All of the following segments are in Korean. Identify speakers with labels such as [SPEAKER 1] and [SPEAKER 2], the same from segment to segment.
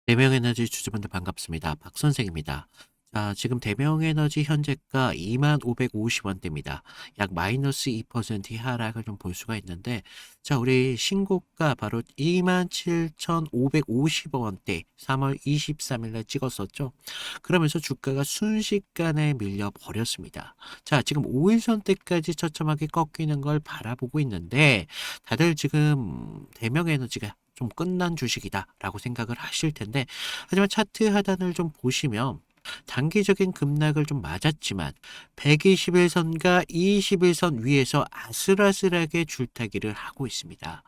[SPEAKER 1] 대명에너지 주주분들 반갑습니다. 박 선생입니다. 자, 지금 대명에너지 현재가 2550원대입니다. 약 마이너스 2% 하락을 좀 볼 수가 있는데, 자, 우리 신고가 바로 27,550원대 3월 23일 날 찍었었죠. 그러면서 주가가 순식간에 밀려 버렸습니다. 자, 지금 5일선대까지 처참하게 꺾이는 걸 바라보고 있는데, 다들 지금 대명에너지가 좀 끝난 주식이다라고 생각을 하실 텐데, 하지만 차트 하단을 좀 보시면 단기적인 급락을 좀 맞았지만 121선과 21선 위에서 아슬아슬하게 줄타기를 하고 있습니다.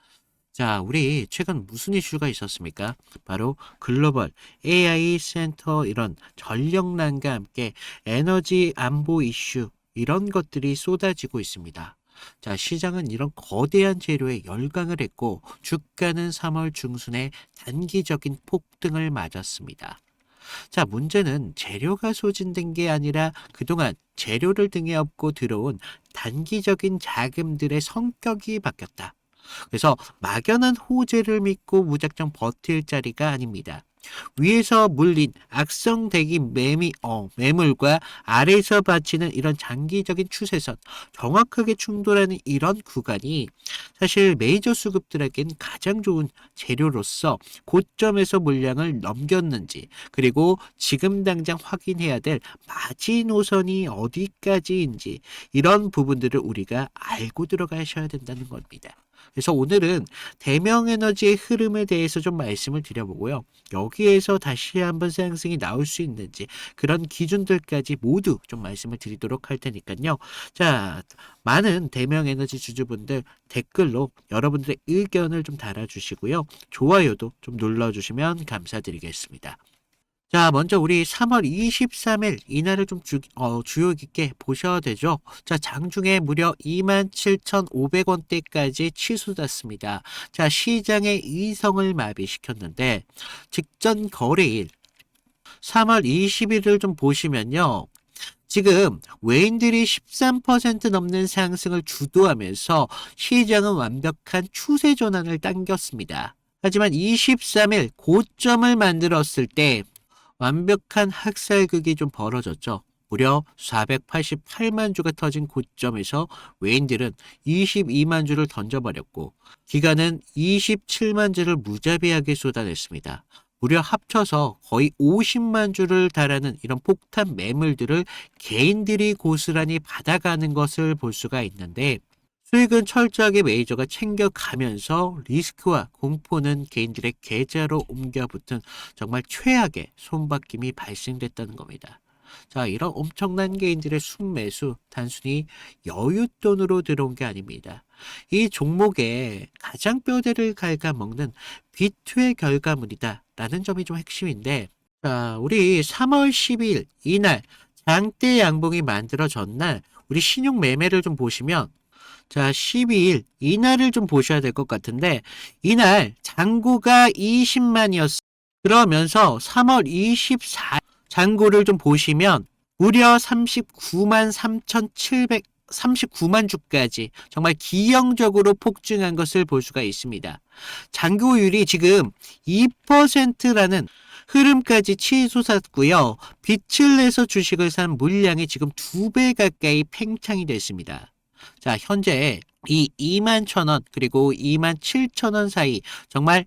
[SPEAKER 1] 자, 우리 최근 무슨 이슈가 있었습니까? 바로 글로벌 AI 센터 이런 전력난과 함께 에너지 안보 이슈 이런 것들이 쏟아지고 있습니다. 자, 시장은 이런 거대한 재료에 열광을 했고 주가는 3월 중순에 단기적인 폭등을 맞았습니다. 자, 문제는 재료가 소진된 게 아니라 그동안 재료를 등에 업고 들어온 단기적인 자금들의 성격이 바뀌었다. 그래서 막연한 호재를 믿고 무작정 버틸 자리가 아닙니다. 위에서 물린 악성대기 매물과 아래에서 받치는 이런 장기적인 추세선, 정확하게 충돌하는 이런 구간이 사실 메이저 수급들에겐 가장 좋은 재료로서 고점에서 물량을 넘겼는지, 그리고 지금 당장 확인해야 될 마지노선이 어디까지인지 이런 부분들을 우리가 알고 들어가셔야 된다는 겁니다. 그래서 오늘은 대명에너지의 흐름에 대해서 좀 말씀을 드려보고요. 여기에서 다시 한번 상승이 나올 수 있는지 그런 기준들까지 모두 좀 말씀을 드리도록 할 테니까요. 자, 많은 대명에너지 주주분들 댓글로 여러분들의 의견을 좀 달아주시고요. 좋아요도 좀 눌러주시면 감사드리겠습니다. 자, 먼저 우리 3월 23일 이날을 좀 주요 깊게 보셔야 되죠. 자, 장중에 무려 27,500원대까지 치솟았습니다. 자, 시장의 이성을 마비시켰는데 직전 거래일 3월 20일을 좀 보시면요. 지금 외인들이 13% 넘는 상승을 주도하면서 시장은 완벽한 추세 전환을 당겼습니다. 하지만 23일 고점을 만들었을 때 완벽한 학살극이 좀 벌어졌죠. 무려 488만 주가 터진 고점에서 외인들은 22만 주를 던져버렸고 기관은 27만 주를 무자비하게 쏟아냈습니다. 무려 합쳐서 거의 50만 주를 달하는 이런 폭탄 매물들을 개인들이 고스란히 받아가는 것을 볼 수가 있는데 수익은 철저하게 메이저가 챙겨가면서 리스크와 공포는 개인들의 계좌로 옮겨붙은 정말 최악의 손바뀜이 발생됐다는 겁니다. 자, 이런 엄청난 개인들의 순매수 단순히 여윳돈으로 들어온 게 아닙니다. 이 종목의 가장 뼈대를 갉아먹는 비투의 결과물이다라는 점이 좀 핵심인데, 자, 우리 3월 10일 이날 장대 양봉이 만들어진 날 우리 신용 매매를 좀 보시면 자, 12일 이날을 좀 보셔야 될 것 같은데 이날 잔고가 20만이었어. 그러면서 3월 24일 잔고를 좀 보시면 무려 39만 3,700 39만 주까지 정말 기형적으로 폭증한 것을 볼 수가 있습니다. 잔고율이 지금 2%라는 흐름까지 치솟았고요. 빛을 내서 주식을 산 물량이 지금 2배 가까이 팽창이 됐습니다. 자, 현재 이 2만 1,000원 그리고 2만 7천원 사이 정말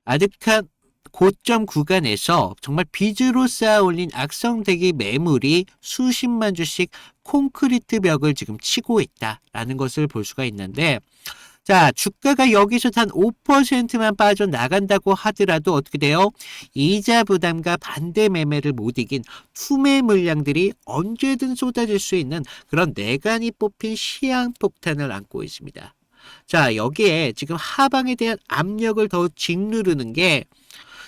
[SPEAKER 1] 아득한 고점 구간에서 정말 빚으로 쌓아 올린 악성대기 매물이 수십만 주씩 콘크리트 벽을 지금 치고 있다라는 것을 볼 수가 있는데 자, 주가가 여기서 단 5%만 빠져나간다고 하더라도 어떻게 돼요? 이자 부담과 반대 매매를 못 이긴 투매 물량들이 언제든 쏟아질 수 있는 그런 내간이 뽑힌 시향폭탄을 안고 있습니다. 자, 여기에 지금 하방에 대한 압력을 더 짓누르는 게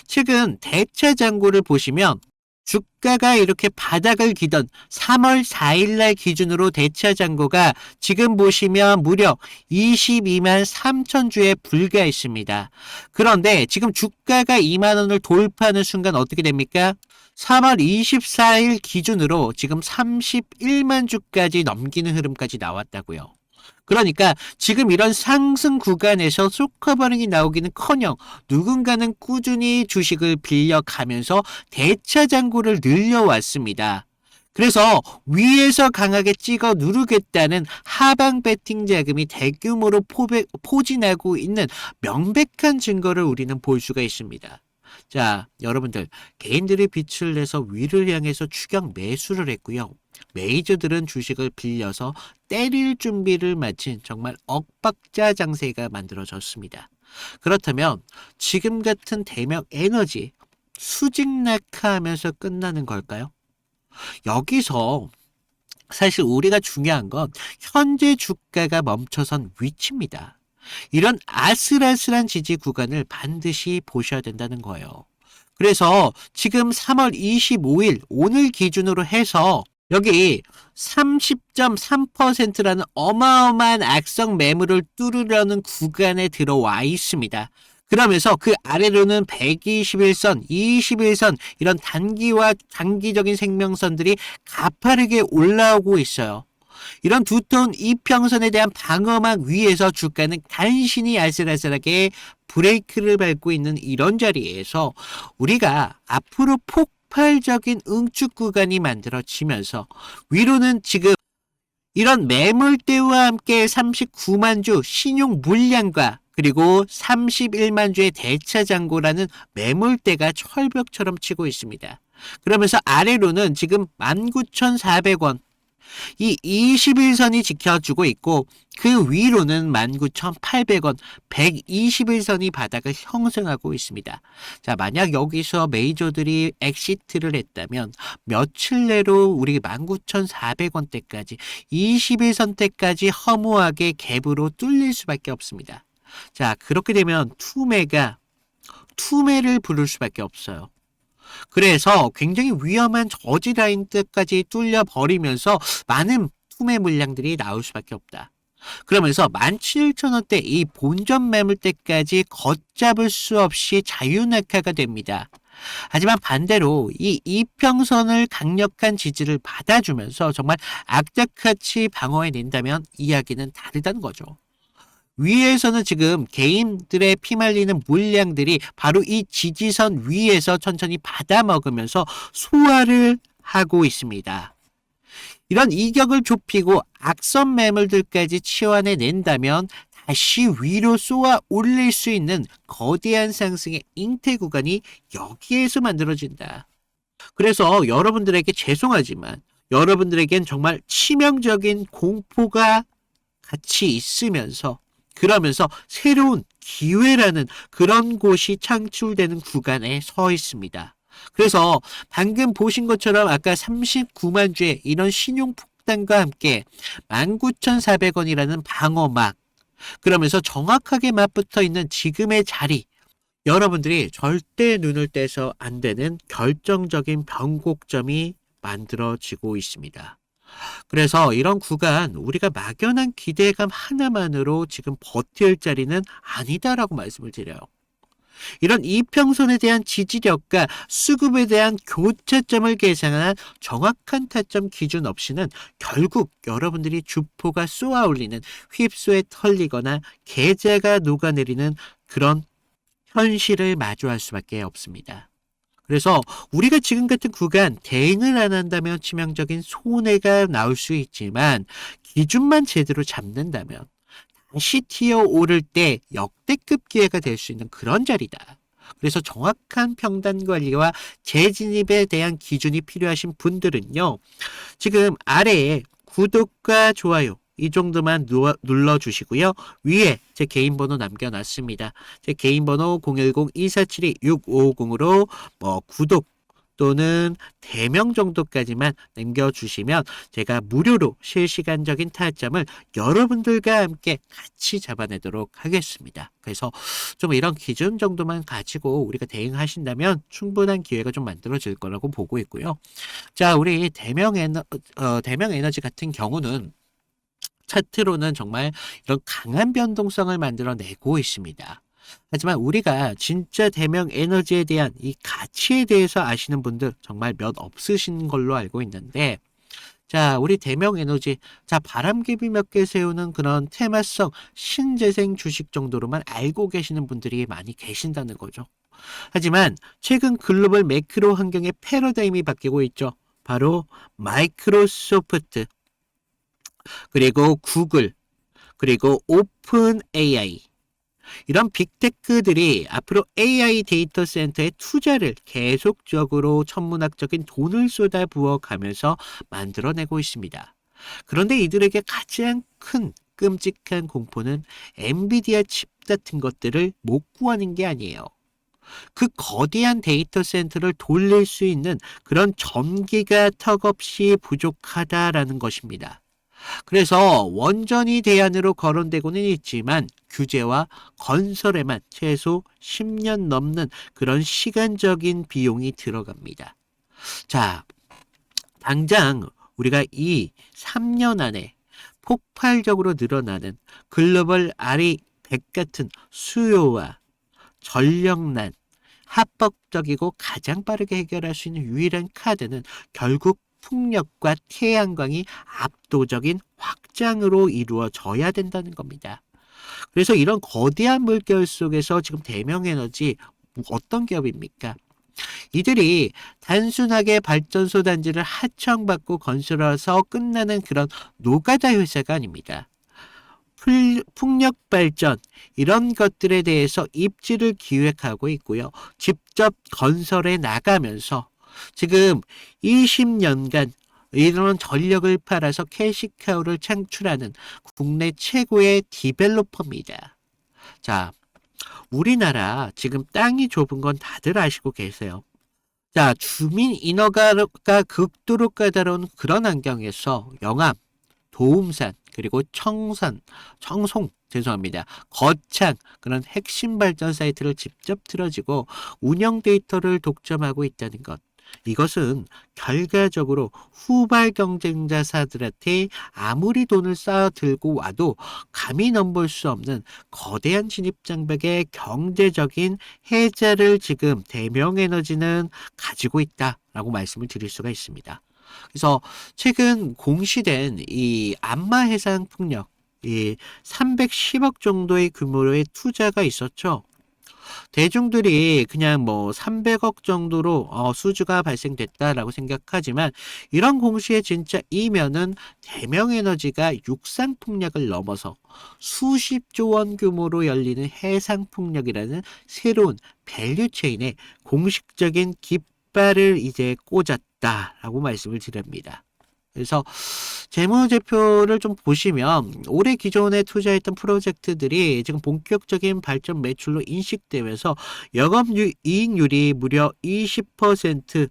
[SPEAKER 1] 최근 대차 잔고를 보시면 주가가 이렇게 바닥을 기던 3월 4일 날 기준으로 대차 잔고가 지금 보시면 무려 22만 3천 주에 불과했습니다. 그런데 지금 주가가 2만 원을 돌파하는 순간 어떻게 됩니까? 3월 24일 기준으로 지금 31만 주까지 넘기는 흐름까지 나왔다고요. 그러니까 지금 이런 상승 구간에서 쇼크 반응이 나오기는커녕 누군가는 꾸준히 주식을 빌려가면서 대차 잔고를 늘려왔습니다. 그래서 위에서 강하게 찍어 누르겠다는 하방 배팅 자금이 대규모로 포진하고 있는 명백한 증거를 우리는 볼 수가 있습니다. 자, 여러분들, 개인들이 빛을 내서 위를 향해서 추격 매수를 했고요. 메이저들은 주식을 빌려서 때릴 준비를 마친 정말 엇박자 장세가 만들어졌습니다. 그렇다면 지금 같은 대명 에너지 수직 낙하하면서 끝나는 걸까요? 여기서 사실 우리가 중요한 건 현재 주가가 멈춰선 위치입니다. 이런 아슬아슬한 지지 구간을 반드시 보셔야 된다는 거예요. 그래서 지금 3월 25일 오늘 기준으로 해서 여기 30.3%라는 어마어마한 악성 매물을 뚫으려는 구간에 들어와 있습니다. 그러면서 그 아래로는 121선, 21선 이런 단기와 장기적인 생명선들이 가파르게 올라오고 있어요. 이런 두터운 이평선에 대한 방어막 위에서 주가는 간신히 아슬아슬하게 브레이크를 밟고 있는 이런 자리에서 우리가 앞으로 폭발적인 응축 구간이 만들어지면서 위로는 지금 이런 매물대와 함께 39만 주 신용 물량과 그리고 31만 주의 대차 잔고라는 매물대가 철벽처럼 치고 있습니다. 그러면서 아래로는 지금 19,400원 이 21선이 지켜주고 있고 그 위로는 19,800원 121선이 바닥을 형성하고 있습니다. 자, 만약 여기서 메이저들이 엑시트를 했다면 며칠 내로 우리 19,400원대까지 21선대까지 허무하게 갭으로 뚫릴 수밖에 없습니다. 자, 그렇게 되면 투매를 부를 수밖에 없어요. 그래서 굉장히 위험한 저지 라인대까지 뚫려버리면서 많은 투매 물량들이 나올 수밖에 없다. 그러면서 17,000원대 이 본전 매물대까지 걷잡을 수 없이 자유낙하가 됩니다. 하지만 반대로 이 이평선을 강력한 지지를 받아주면서 정말 악착같이 방어해낸다면 이야기는 다르다는 거죠. 위에서는 지금 개인들의 피말리는 물량들이 바로 이 지지선 위에서 천천히 받아먹으면서 소화를 하고 있습니다. 이런 이격을 좁히고 악선 매물들까지 치환해낸다면 다시 위로 쏘아 올릴 수 있는 거대한 상승의 잉태 구간이 여기에서 만들어진다. 그래서 여러분들에게 죄송하지만 여러분들에겐 정말 치명적인 공포가 같이 있으면서 그러면서 새로운 기회라는 그런 곳이 창출되는 구간에 서 있습니다. 그래서 방금 보신 것처럼 아까 39만 주의 이런 신용 폭탄과 함께 19,400원이라는 방어막 그러면서 정확하게 맞붙어 있는 지금의 자리 여러분들이 절대 눈을 떼서 안 되는 결정적인 변곡점이 만들어지고 있습니다. 그래서 이런 구간 우리가 막연한 기대감 하나만으로 지금 버틸 자리는 아니다라고 말씀을 드려요. 이런 이평선에 대한 지지력과 수급에 대한 교차점을 계산한 정확한 타점 기준 없이는 결국 여러분들이 주포가 쏘아 올리는 휩소에 털리거나 계좌가 녹아내리는 그런 현실을 마주할 수밖에 없습니다. 그래서 우리가 지금 같은 구간 대응을 안 한다면 치명적인 손해가 나올 수 있지만 기준만 제대로 잡는다면 다시 튀어 오를 때 역대급 기회가 될 수 있는 그런 자리다. 그래서 정확한 평단 관리와 재진입에 대한 기준이 필요하신 분들은요. 지금 아래에 구독과 좋아요 이 정도만 눌러주시고요. 위에 제 개인 번호 남겨놨습니다. 제 개인 번호 010-2472-6550으로 구독 또는 대명 정도까지만 남겨주시면 제가 무료로 실시간적인 타점을 여러분들과 함께 같이 잡아내도록 하겠습니다. 그래서 좀 이런 기준 정도만 가지고 우리가 대응하신다면 충분한 기회가 좀 만들어질 거라고 보고 있고요. 자, 우리 대명 에너지 같은 경우는 차트로는 정말 이런 강한 변동성을 만들어내고 있습니다. 하지만 우리가 진짜 대명 에너지에 대한 이 가치에 대해서 아시는 분들 정말 몇 없으신 걸로 알고 있는데 자, 우리 대명에너지. 자, 바람개비 몇 개 세우는 그런 테마성 신재생 주식 정도로만 알고 계시는 분들이 많이 계신다는 거죠. 하지만 최근 글로벌 매크로 환경의 패러다임이 바뀌고 있죠. 바로 마이크로소프트, 그리고 구글, 그리고 오픈 AI. 이런 빅테크들이 앞으로 AI 데이터 센터에 투자를 계속적으로 천문학적인 돈을 쏟아부어 가면서 만들어내고 있습니다. 그런데 이들에게 가장 큰 끔찍한 공포는 엔비디아 칩 같은 것들을 못 구하는 게 아니에요. 그 거대한 데이터 센터를 돌릴 수 있는 그런 전기가 턱없이 부족하다라는 것입니다. 그래서 원전이 대안으로 거론되고는 있지만 규제와 건설에만 최소 10년 넘는 그런 시간적인 비용이 들어갑니다. 자, 당장 우리가 이 3년 안에 폭발적으로 늘어나는 글로벌 RE 100 같은 수요와 전력난, 합법적이고 가장 빠르게 해결할 수 있는 유일한 카드는 결국 풍력과 태양광이 압도적인 확장으로 이루어져야 된다는 겁니다. 그래서 이런 거대한 물결 속에서 지금 대명에너지 어떤 기업입니까? 이들이 단순하게 발전소 단지를 하청받고 건설해서 끝나는 그런 노가다 회사가 아닙니다. 풍력 발전 이런 것들에 대해서 입지를 기획하고 있고요. 직접 건설해 나가면서 지금 20년간 이런 전력을 팔아서 캐시카우를 창출하는 국내 최고의 디벨로퍼입니다. 자, 우리나라 지금 땅이 좁은 건 다들 아시고 계세요. 자, 주민 인허가가 극도로 까다로운 그런 환경에서 영암, 도움산, 그리고 청송, 죄송합니다. 거창, 그런 핵심 발전 사이트를 직접 틀어지고 운영 데이터를 독점하고 있다는 것. 이것은 결과적으로 후발 경쟁자사들한테 아무리 돈을 쌓아 들고 와도 감히 넘볼 수 없는 거대한 진입장벽의 경제적인 해자를 지금 대명에너지는 가지고 있다라고 말씀을 드릴 수가 있습니다. 그래서 최근 공시된 이 안마해상풍력 이 310억 정도의 규모의 투자가 있었죠. 대중들이 그냥 뭐 300억 정도로 수주가 발생됐다라고 생각하지만 이런 공시의 진짜 이면은 대명에너지가 육상풍력을 넘어서 수십조 원 규모로 열리는 해상풍력이라는 새로운 밸류체인의 공식적인 깃발을 이제 꽂았다라고 말씀을 드립니다. 그래서 재무제표를 좀 보시면 올해 기존에 투자했던 프로젝트들이 지금 본격적인 발전 매출로 인식되면서 영업이익률이 무려 20%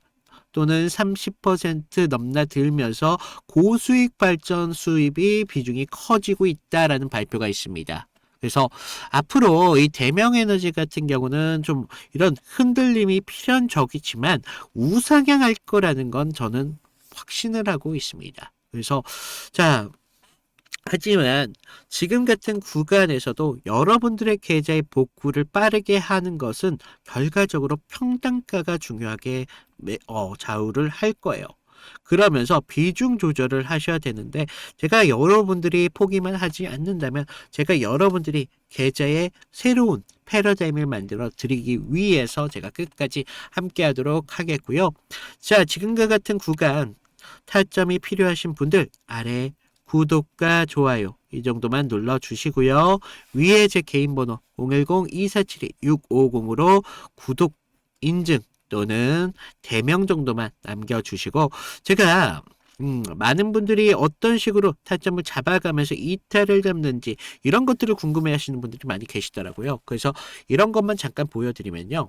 [SPEAKER 1] 또는 30% 넘나들면서 고수익 발전 수입이 비중이 커지고 있다라는 발표가 있습니다. 그래서 앞으로 이 대명에너지 같은 경우는 좀 이런 흔들림이 필연적이지만 우상향할 거라는 건 저는 확신을 하고 있습니다. 그래서 자, 하지만 지금 같은 구간에서도 여러분들의 계좌의 복구를 빠르게 하는 것은 결과적으로 평단가가 중요하게 좌우를 할 거예요. 그러면서 비중 조절을 하셔야 되는데 제가 여러분들이 포기만 하지 않는다면 제가 여러분들이 계좌에 새로운 패러다임을 만들어 드리기 위해서 제가 끝까지 함께 하도록 하겠고요. 자, 지금과 같은 구간 타점이 필요하신 분들 아래 구독과 좋아요 이 정도만 눌러주시고요. 위에 제 개인 번호 010-2472-6550으로 구독 인증 또는 대명 정도만 남겨주시고 제가 많은 분들이 어떤 식으로 타점을 잡아가면서 이탈을 잡는지 이런 것들을 궁금해 하시는 분들이 많이 계시더라고요. 그래서 이런 것만 잠깐 보여드리면요.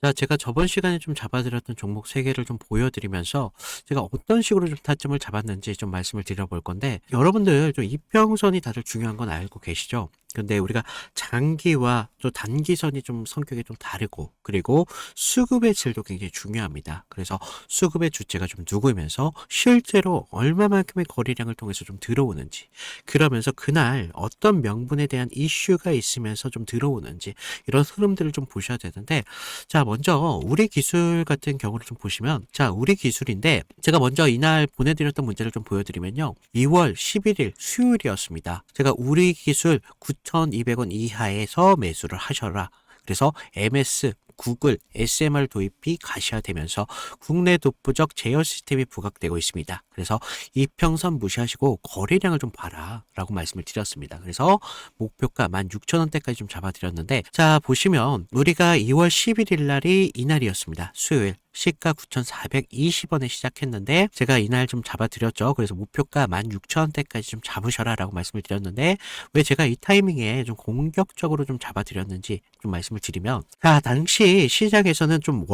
[SPEAKER 1] 자, 제가 저번 시간에 좀 잡아드렸던 종목 3개를 좀 보여드리면서 제가 어떤 식으로 좀 타점을 잡았는지 좀 말씀을 드려볼 건데 여러분들 좀 이평선이 다들 중요한 건 알고 계시죠? 근데 우리가 장기와 또 단기선이 좀 성격이 좀 다르고, 그리고 수급의 질도 굉장히 중요합니다. 그래서 수급의 주체가 좀 누구면서 실제로 얼마만큼의 거래량을 통해서 좀 들어오는지, 그러면서 그날 어떤 명분에 대한 이슈가 있으면서 좀 들어오는지, 이런 흐름들을 좀 보셔야 되는데, 자, 먼저 우리 기술 같은 경우를 좀 보시면, 자, 우리 기술인데 제가 먼저 이날 보내드렸던 문제를 좀 보여드리면요, 2월 11일 수요일이었습니다. 제가 우리 기술 9,200원 이하에서 매수를 하셔라. 그래서 MS, 구글, SMR 도입이 가시화되면서 국내 독보적 제어 시스템이 부각되고 있습니다. 그래서 이평선 무시하시고 거래량을 좀 봐라 라고 말씀을 드렸습니다. 그래서 목표가 16,000원대까지 좀 잡아드렸는데, 자, 보시면 우리가 2월 11일 날이 이날이었습니다. 수요일. 시가 9,420원에 시작했는데 제가 이날 좀 잡아드렸죠. 그래서 목표가 16,000원대까지 좀 잡으셔라 라고 말씀을 드렸는데, 왜 제가 이 타이밍에 좀 공격적으로 좀 잡아드렸는지 좀 말씀을 드리면, 자, 당시 시장에서는 좀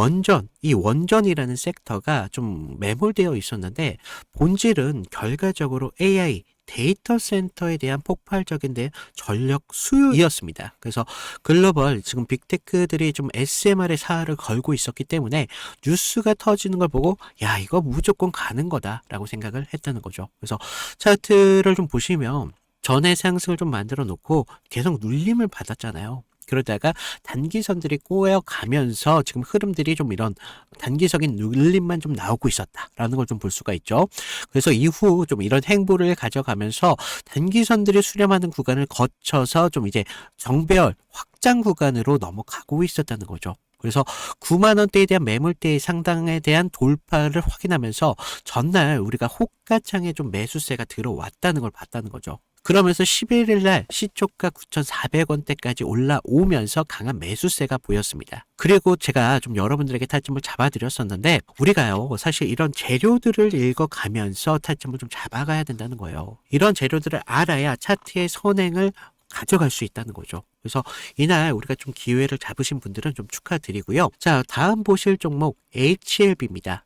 [SPEAKER 1] 이 원전이라는 섹터가 좀 매몰되어 있었는데, 본질은 결과적으로 AI 데이터 센터에 대한 폭발적인 전력 수요이었습니다. 그래서 글로벌 지금 빅테크들이 좀 SMR의 사활을 걸고 있었기 때문에 뉴스가 터지는 걸 보고, 야, 이거 무조건 가는 거다라고 생각을 했다는 거죠. 그래서 차트를 좀 보시면 전의 상승을 좀 만들어 놓고 계속 눌림을 받았잖아요. 그러다가 단기선들이 꼬여가면서 지금 흐름들이 좀 이런 단기적인 눌림만 좀 나오고 있었다라는 걸 좀 볼 수가 있죠. 그래서 이후 좀 이런 행보를 가져가면서 단기선들이 수렴하는 구간을 거쳐서 좀 이제 정배열 확장 구간으로 넘어가고 있었다는 거죠. 그래서 9만 원대에 대한 매물대의 상당에 대한 돌파를 확인하면서 전날 우리가 호가창에 좀 매수세가 들어왔다는 걸 봤다는 거죠. 그러면서 11일 날 시초가 9,400원대까지 올라오면서 강한 매수세가 보였습니다. 그리고 제가 좀 여러분들에게 타점을 잡아드렸었는데, 우리가요, 사실 이런 재료들을 읽어가면서 타점을 좀 잡아가야 된다는 거예요. 이런 재료들을 알아야 차트의 선행을 가져갈 수 있다는 거죠. 그래서 이날 우리가 좀 기회를 잡으신 분들은 좀 축하드리고요. 자, 다음 보실 종목 HLB입니다.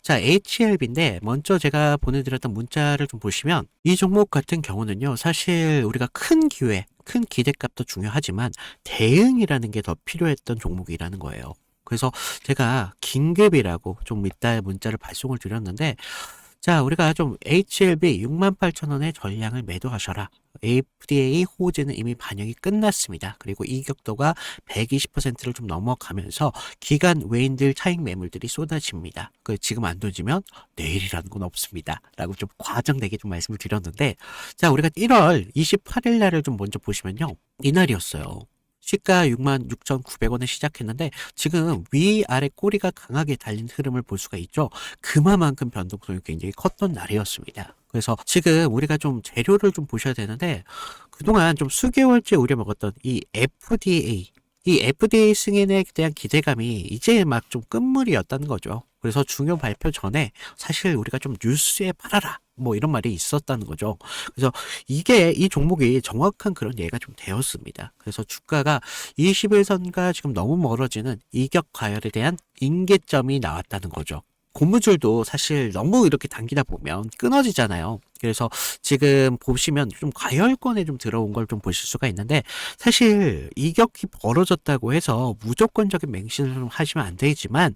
[SPEAKER 1] 자, HLB인데 먼저 제가 보내드렸던 문자를 좀 보시면, 이 종목 같은 경우는요, 사실 우리가 큰 기회, 큰 기대값도 중요하지만 대응이라는 게 더 필요했던 종목이라는 거예요. 그래서 제가 긴급이라고 좀 이따 문자를 발송을 드렸는데, 자, 우리가 좀 HLB 68,000원의 전량을 매도하셔라. FDA 호재는 이미 반영이 끝났습니다. 그리고 이격도가 120%를 좀 넘어가면서 기간 외인들 차익 매물들이 쏟아집니다. 지금 안 던지면 내일이라는 건 없습니다. 라고 좀 과장되게 좀 말씀을 드렸는데, 자, 우리가 1월 28일 날을 좀 먼저 보시면요, 이날이었어요. 시가 66,900원에 시작했는데 지금 위아래 꼬리가 강하게 달린 흐름을 볼 수가 있죠. 그만큼 변동성이 굉장히 컸던 날이었습니다. 그래서 지금 우리가 좀 재료를 좀 보셔야 되는데, 그동안 좀 수개월째 우려먹었던 이 FDA 승인에 대한 기대감이 이제 막 좀 끝물이었다는 거죠. 그래서 중요 발표 전에 사실 우리가 좀 뉴스에 팔아라 뭐 이런 말이 있었다는 거죠. 그래서 이 종목이 정확한 그런 예가 좀 되었습니다. 그래서 주가가 21선과 지금 너무 멀어지는 이격 과열에 대한 인계점이 나왔다는 거죠. 고무줄도 사실 너무 이렇게 당기다 보면 끊어지잖아요. 그래서 지금 보시면 좀 과열권에 좀 들어온 걸 좀 보실 수가 있는데, 사실 이격이 벌어졌다고 해서 무조건적인 맹신을 좀 하시면 안 되지만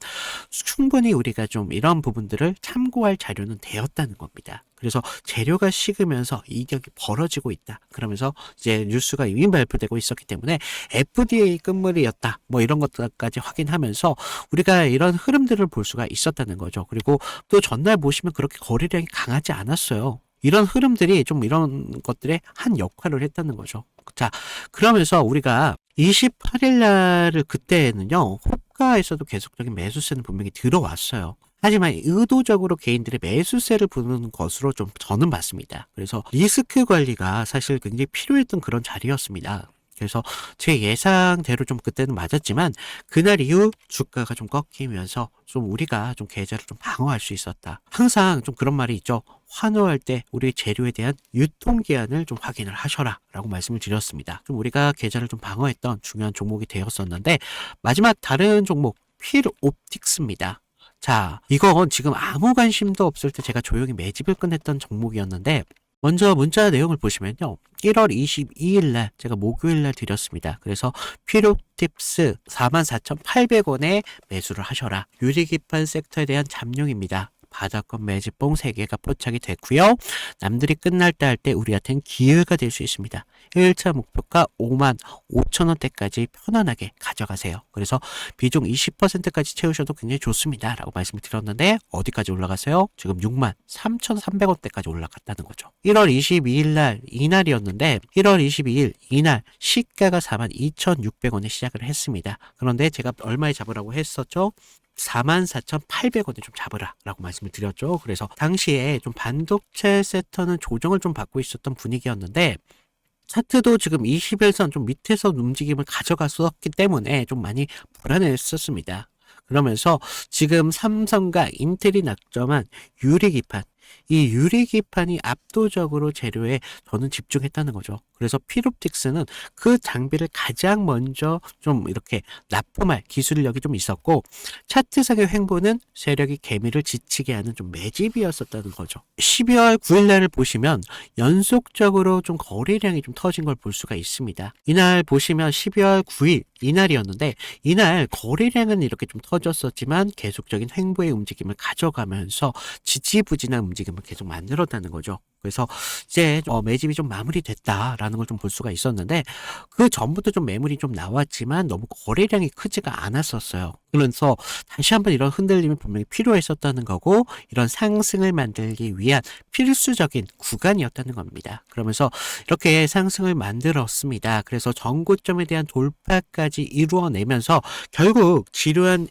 [SPEAKER 1] 충분히 우리가 좀 이런 부분들을 참고할 자료는 되었다는 겁니다. 그래서 재료가 식으면서 이격이 벌어지고 있다. 그러면서 이제 뉴스가 이미 발표되고 있었기 때문에 FDA 끝물이었다. 뭐 이런 것까지 확인하면서 우리가 이런 흐름들을 볼 수가 있었다는 거죠. 그리고 또 전날 보시면 그렇게 거래량이 강하지 않았어요. 이런 흐름들이 좀 이런 것들의 한 역할을 했다는 거죠. 자, 그러면서 우리가 28일 날을 그때는요, 호가에서도 계속적인 매수세는 분명히 들어왔어요. 하지만 의도적으로 개인들의 매수세를 부르는 것으로 좀 저는 봤습니다. 그래서 리스크 관리가 사실 굉장히 필요했던 그런 자리였습니다. 그래서 제 예상대로 좀 그때는 맞았지만 그날 이후 주가가 좀 꺾이면서 좀 우리가 좀 계좌를 좀 방어할 수 있었다. 항상 좀 그런 말이 있죠. 환호할 때 우리 재료에 대한 유통기한을 좀 확인을 하셔라 라고 말씀을 드렸습니다. 좀 우리가 계좌를 좀 방어했던 중요한 종목이 되었었는데, 마지막 다른 종목 필옵틱스입니다. 자, 이건 지금 아무 관심도 없을 때 제가 조용히 매집을 끝냈던 종목이었는데, 먼저 문자 내용을 보시면요. 1월 22일 날 제가 목요일 날 드렸습니다. 그래서 필요 팁스 44,800원에 매수를 하셔라. 유리기판 섹터에 대한 잠룡입니다. 바닥권 매집봉 3개가 포착이 됐고요. 남들이 끝날 때 할 때 우리한테는 기회가 될 수 있습니다. 1차 목표가 5만 5천 원대까지 편안하게 가져가세요. 그래서 비중 20%까지 채우셔도 굉장히 좋습니다. 라고 말씀을 드렸는데 어디까지 올라갔어요? 지금 6만 3,300원대까지 올라갔다는 거죠. 1월 22일 날 이날이었는데 1월 22일 이날 시가가 4만 2,600원에 시작을 했습니다. 그런데 제가 얼마에 잡으라고 했었죠? 44,800원에 좀 잡으라 라고 말씀을 드렸죠. 그래서 당시에 좀 반도체 섹터는 조정을 좀 받고 있었던 분위기였는데 차트도 지금 21선 좀 밑에서 움직임을 가져갔었기 때문에 좀 많이 불안했었습니다. 그러면서 지금 삼성과 인텔이 낙점한 유리기판, 이 유리기판이 압도적으로 재료에 저는 집중했다는 거죠. 그래서 필옵틱스는 그 장비를 가장 먼저 좀 이렇게 납품할 기술력이 좀 있었고 차트상의 횡보는 세력이 개미를 지치게 하는 좀 매집이었었다는 거죠. 12월 9일 날을 보시면 연속적으로 좀 거래량이 좀 터진 걸 볼 수가 있습니다. 이날 보시면 12월 9일 이날이었는데 이날 거래량은 이렇게 좀 터졌었지만 계속적인 횡보의 움직임을 가져가면서 지지부진한 움직임을 계속 만들었다는 거죠. 그래서 이제 매집이 좀 마무리됐다라는 걸 좀 볼 수가 있었는데 그 전부터 좀 매물이 좀 나왔지만 너무 거래량이 크지가 않았었어요. 그래서 다시 한번 이런 흔들림이 분명히 필요했었다는 거고 이런 상승을 만들기 위한 필수적인 구간이었다는 겁니다. 그러면서 이렇게 상승을 만들었습니다. 그래서 전고점에 대한 돌파까지 이루어내면서 결국 지루한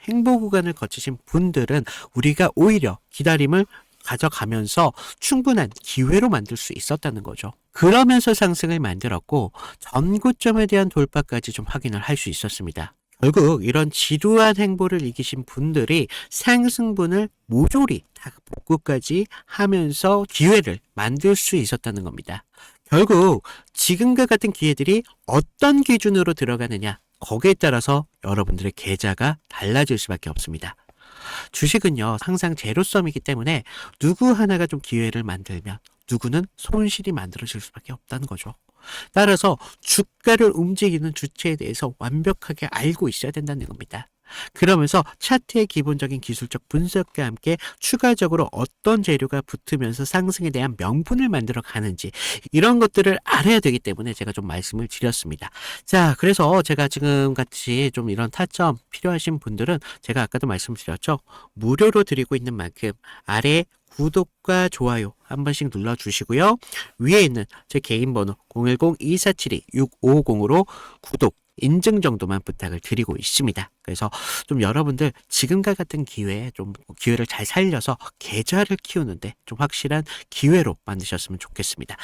[SPEAKER 1] 행보 구간을 거치신 분들은 우리가 오히려 기다림을 가져가면서 충분한 기회로 만들 수 있었다는 거죠. 그러면서 상승을 만들었고 전고점에 대한 돌파까지 좀 확인을 할 수 있었습니다. 결국 이런 지루한 행보를 이기신 분들이 상승분을 모조리 다 복구까지 하면서 기회를 만들 수 있었다는 겁니다. 결국 지금과 같은 기회들이 어떤 기준으로 들어가느냐 거기에 따라서 여러분들의 계좌가 달라질 수밖에 없습니다. 주식은요, 항상 제로섬이기 때문에 누구 하나가 좀 기회를 만들면 누구는 손실이 만들어질 수밖에 없다는 거죠. 따라서 주가를 움직이는 주체에 대해서 완벽하게 알고 있어야 된다는 겁니다. 그러면서 차트의 기본적인 기술적 분석과 함께 추가적으로 어떤 재료가 붙으면서 상승에 대한 명분을 만들어 가는지 이런 것들을 알아야 되기 때문에 제가 좀 말씀을 드렸습니다. 자, 그래서 제가 지금 같이 좀 이런 타점 필요하신 분들은 제가 아까도 말씀드렸죠. 무료로 드리고 있는 만큼 아래 구독과 좋아요 한 번씩 눌러주시고요. 위에 있는 제 개인 번호 010-2472-6550으로 구독 인증 정도만 부탁을 드리고 있습니다. 그래서 좀 여러분들 지금과 같은 기회에 좀 기회를 잘 살려서 계좌를 키우는데 좀 확실한 기회로 만드셨으면 좋겠습니다.